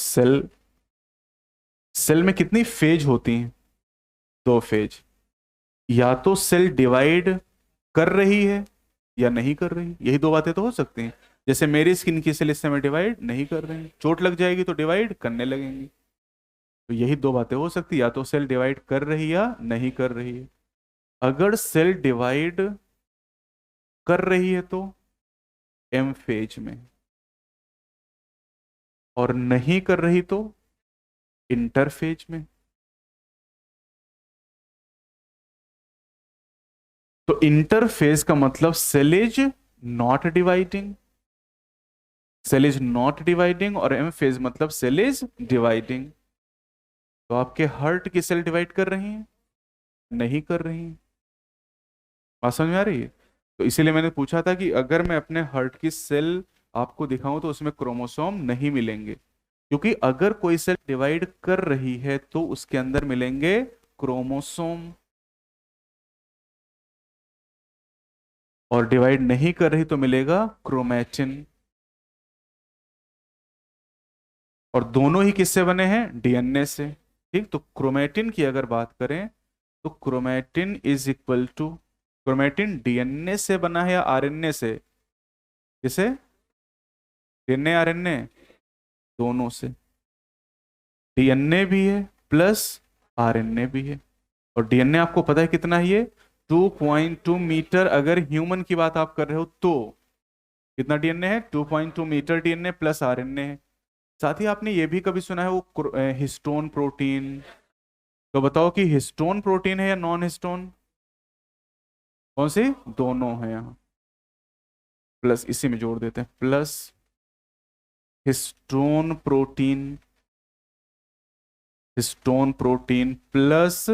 Cell cell में कितनी phase होती हैं? दो फेज। या तो सेल डिवाइड कर रही है या नहीं कर रही, यही दो बातें तो हो सकती हैं। जैसे मेरी स्किन की सेल इस समय डिवाइड नहीं कर रही हैं, चोट लग जाएगी तो डिवाइड करने लगेंगी। तो यही दो बातें हो सकती हैं, या तो सेल डिवाइड कर रही या नहीं कर रही है। अगर सेल डिवाइड कर रही है तो एम फेज में, और नहीं कर रही तो इंटरफेज में। तो इंटरफेज का मतलब cell is not dividing, cell is not dividing, और एम फेज मतलब सेल इज डिवाइडिंग। तो आपके हार्ट की सेल डिवाइड कर रही हैं? नहीं कर रही हैं। बात समझ में आ रही है? तो इसीलिए मैंने पूछा था कि अगर मैं अपने हार्ट की सेल आपको दिखाऊं तो उसमें क्रोमोसोम नहीं मिलेंगे, क्योंकि अगर कोई सेल डिवाइड कर रही है तो उसके अंदर मिलेंगे क्रोमोसोम, और डिवाइड नहीं कर रही तो मिलेगा क्रोमैटिन। और दोनों ही किससे बने हैं? डीएनए से। ठीक, तो क्रोमैटिन की अगर बात करें तो chromatin is equal to, chromatin DNA से बना है या आरएनए से? किसे? डीएनए आरएनए दोनों से। डीएनए भी है प्लस आरएनए भी है। और डीएनए आपको पता है कितना है ये? 2.2 मीटर। अगर ह्यूमन की बात आप कर रहे हो तो कितना डीएनए है? 2.2 मीटर डीएनए प्लस आरएनए है। साथ ही आपने ये भी कभी सुना है वो हिस्टोन प्रोटीन? तो बताओ कि हिस्टोन प्रोटीन है या नॉन हिस्टोन? कौन सी? दोनों है यहाँ। प्लस इसी में जोड़ देते हैं, plus histone protein, histone protein plus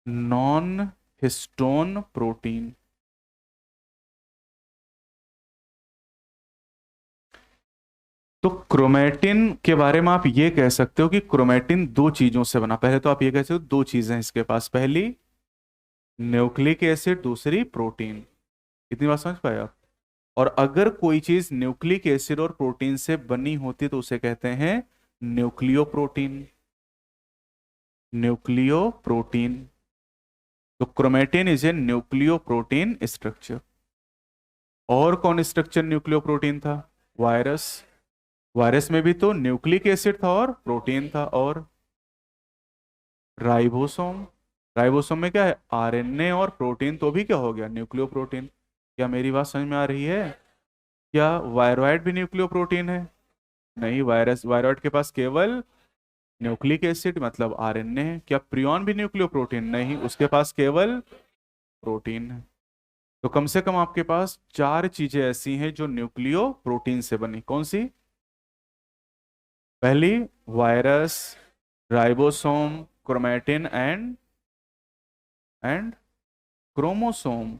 non histone protein. तो क्रोमैटिन के बारे में आप ये कह सकते हो कि क्रोमैटिन दो चीजों से बना। पहले तो आप ये कह सकते हो दो चीजें इसके पास, पहली न्यूक्लिक एसिड, दूसरी प्रोटीन। इतनी बात समझ पाए आप? और अगर कोई चीज न्यूक्लिक एसिड और प्रोटीन से बनी होती तो उसे कहते हैं न्यूक्लियो प्रोटीन, न्यूक्लियो प्रोटीन। तो chromatin is a nucleo protein structure. और कौन स्ट्रक्चर न्यूक्लियो प्रोटीन था? वायरस। वायरस में भी तो न्यूक्लिक एसिड था और प्रोटीन था। और राइबोसोम, राइबोसोम में क्या है? आरएनए और प्रोटीन, तो भी क्या हो गया? Nucleo protein. क्या मेरी बात समझ में आ रही है? क्या वायरॉइड भी न्यूक्लियो प्रोटीन है? नहीं, वायरॉइड के पास केवल न्यूक्लिक एसिड मतलब आरएनए है। क्या प्रियॉन भी न्यूक्लियो प्रोटीन? नहीं, उसके पास केवल प्रोटीन है। तो कम से कम आपके पास चार चीजें ऐसी हैं जो न्यूक्लियो प्रोटीन से बनी। कौन सी? पहली virus, ribosome, chromatin and chromosome.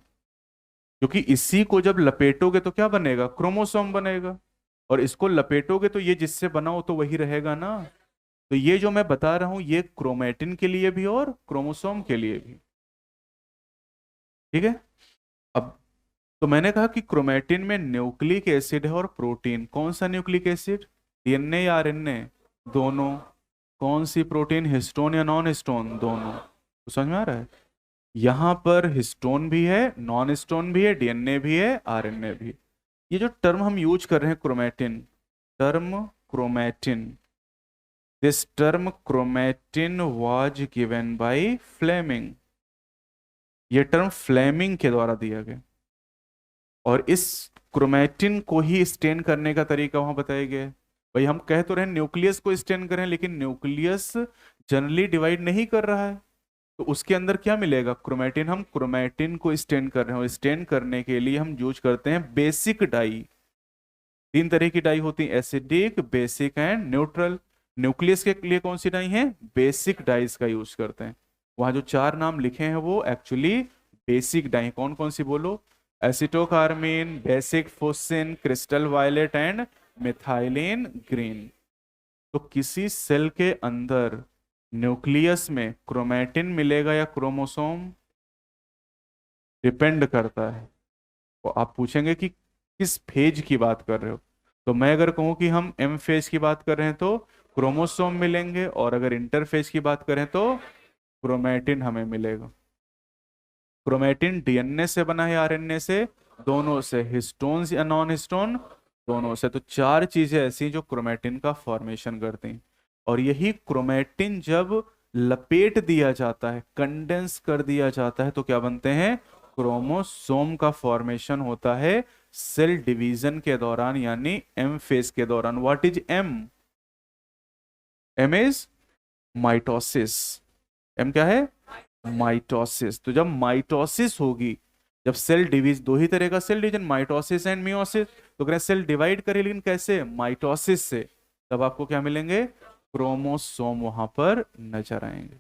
क्योंकि इसी को जब लपेटोगे तो क्या बनेगा? क्रोमोसोम बनेगा। और इसको लपेटोगे तो ये जिससे बना हो तो वही रहेगा ना। तो ये जो मैं बता रहा हूं ये क्रोमैटिन के लिए भी और क्रोमोसोम के लिए भी। ठीक है। अब तो मैंने कहा कि क्रोमैटिन में न्यूक्लिक एसिड है और प्रोटीन। कौन सा न्यूक्लिक एसिड? डीएनए या आरएनए? दोनों। कौन सी प्रोटीन? हिस्टोन या नॉन हिस्टोन? दोनों। तो समझ में आ रहा है? यहां पर हिस्टोन भी है, नॉन हिस्टोन भी है, डीएनए भी है, आरएनए भी है। ये जो टर्म हम यूज कर रहे हैं chromatin, term chromatin, this term chromatin was given by Fleming. ये टर्म फ्लेमिंग के द्वारा दिया गया। और इस क्रोमैटिन को ही स्टेन करने का तरीका वहां बताया गया है। भाई हम कह तो रहे हैं न्यूक्लियस को स्टेन करें, लेकिन न्यूक्लियस जनरली डिवाइड नहीं कर रहा है। तो उसके अंदर क्या मिलेगा? क्रोमैटिन। हम क्रोमैटिन को स्टेन कर रहे हैं, और स्टेन करने के लिए हम यूज करते हैं बेसिक डाई। तीन तरह की डाई होती है, acidic, basic and neutral. Nucleus के लिए कौन सी डाई है? बेसिक डाइस का यूज करते हैं। वहां जो चार नाम लिखे हैं वो एक्चुअली बेसिक डाई। कौन कौन सी बोलो? Acetocarmine, basic fuchsine, crystal violet and methylene green. तो किसी सेल के अंदर न्यूक्लियस में क्रोमैटिन मिलेगा या क्रोमोसोम? डिपेंड करता है। तो आप पूछेंगे कि किस फेज की बात कर रहे हो? तो मैं अगर कहूं कि हम एम फेज की बात कर रहे हैं तो क्रोमोसोम मिलेंगे, और अगर इंटरफेस की बात करें तो क्रोमेटिन हमें मिलेगा। क्रोमेटिन डीएनए से बना है, आरएनए से, दोनों से, हिस्टोन या नॉन हिस्टोन दोनों से। तो चार चीजें ऐसी जो क्रोमेटिन का फॉर्मेशन करती हैं। और यही क्रोमेटिन जब लपेट दिया जाता है, कंडेंस कर दिया जाता है, तो क्या बनते हैं? क्रोमोसोम का फॉर्मेशन होता है सेल डिवीजन के दौरान, यानी एम फेज के दौरान। What is M? M is mitosis. M क्या है? माइटोसिस। तो जब माइटोसिस होगी, जब सेल डिवीज, दो ही तरह का cell division, mitosis and meiosis, तो अगर सेल डिवाइड करे, लेकिन कैसे? माइटोसिस से, तब आपको क्या मिलेंगे? क्रोमोसोम वहां पर नजर आएंगे।